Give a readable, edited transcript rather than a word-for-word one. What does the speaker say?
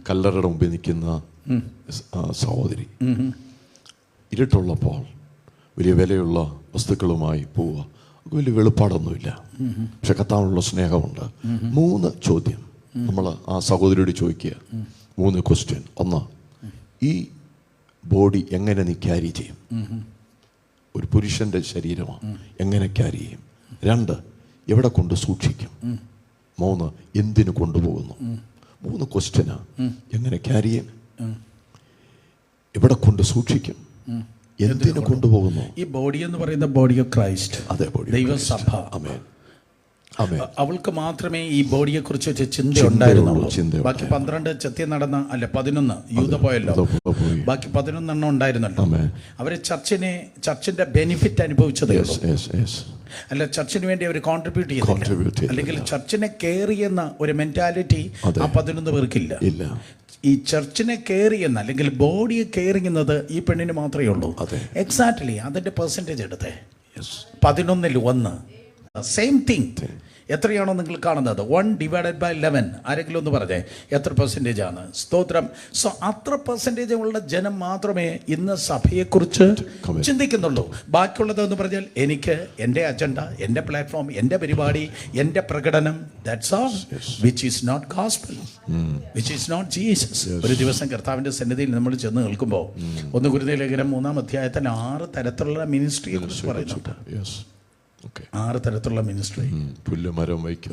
കല്ലറയുടെ മുമ്പിൽ നിൽക്കുന്ന സഹോദരി ഇരുട്ടുള്ളപ്പോൾ വലിയ വിലയുള്ള വസ്തുക്കളുമായി പോവുക, വലിയ വെളിപ്പാടൊന്നുമില്ല, പക്ഷെ കർത്താവിനുള്ള സ്നേഹമുണ്ട്. 3 ചോദ്യം നമ്മൾ ആ സഹോദരിയോട് ചോദിക്കുക. 3 ക്വസ്റ്റ്യൻ. 1, ഈ ബോഡി എങ്ങനെ നീ ക്യാരി ചെയ്യും? ഒരു പുരുഷന്റെ ശരീരമാണ്, എങ്ങനെ ക്യാരി ചെയ്യും? 2, എവിടെ കൊണ്ട് സൂക്ഷിക്കും? 3, എന്തിനു കൊണ്ടുപോകുന്നു? 3 ക്വസ്റ്റ്യനാ. എങ്ങനെ ക്യാരി ചെയ്യും, എവിടെ കൊണ്ട് സൂക്ഷിക്കും, എന്തിനു കൊണ്ടുപോകുന്നു? ഈ ബോഡി എന്ന് പറയുന്ന ബോഡി ഓഫ് ക്രൈസ്റ്റ്, അതെ, ദൈവസഭ. ആമേൻ. അവൾക്ക് മാത്രമേ ഈ ബോഡിയെ കുറിച്ച് ചിന്ത ഉണ്ടായിരുന്നുള്ളൂ. ബാക്കി 12 ചെത്തി നടന്ന 11 യൂത പോയല്ലോ, ബാക്കി 11 ഉണ്ടായിരുന്നല്ലോ. അവര് ചർച്ചിന്റെ ബെനിഫിറ്റ് അനുഭവിച്ചതേ അല്ല, ചർച്ചിന് വേണ്ടി അവർ കോൺട്രിബ്യൂട്ട് ചെയ്തില്ല. അല്ലെങ്കിൽ ചർച്ചിനെ കെയർ ചെയ്യുന്ന ഒരു മെന്റാലിറ്റി ആ 11 പേർക്കില്ല. ഈ ചർച്ചിനെ കെയർ ചെയ്യുന്ന അല്ലെങ്കിൽ ബോഡിയെ കെയർ ചെയ്യുന്നത് ഈ പെണ്ണിന് മാത്രമേ ഉള്ളൂ. എക്സാക്ട്ലി അതിന്റെ പെർസെൻറ്റേജ് എടുത്തേ, 11ൽ 1 സെയിം തിങ്. എത്രയാണോ നിങ്ങൾ കാണുന്നത്? 1/11. ആരെങ്കിലും ഒന്ന് പറഞ്ഞേ എത്ര പെർസെൻറ്റേജ് ആണ്? സ്തോത്രം. സോ അത്ര പെർസെൻറ്റേജ് ഉള്ള ജനം മാത്രമേ ഇന്ന് സഭയെക്കുറിച്ച് ചിന്തിക്കുന്നുള്ളൂ. ബാക്കിയുള്ളതെന്ന് പറഞ്ഞാൽ എനിക്ക് എൻ്റെ അജണ്ട, എൻ്റെ പ്ലാറ്റ്ഫോം, എൻ്റെ പരിപാടി, എൻ്റെ പ്രകടനം, that's all, which is not gospel, which is not Jesus. ഒരു ദിവസം കർത്താവിൻ്റെ സന്നിധിയിൽ നമ്മൾ ചെന്ന് നിൽക്കുമ്പോൾ 1 കൊരിന്ത്യർ ലേഖനം 3-ാം അധ്യായത്തിൽ 6 തരത്തിലുള്ള മിനിസ്ട്രിയെ കുറിച്ച് പറയുന്നുണ്ട്. 6 തരത്തിലുള്ള മിനിസ്ട്രി. പുല്ലുമരം വയ്ക്കും,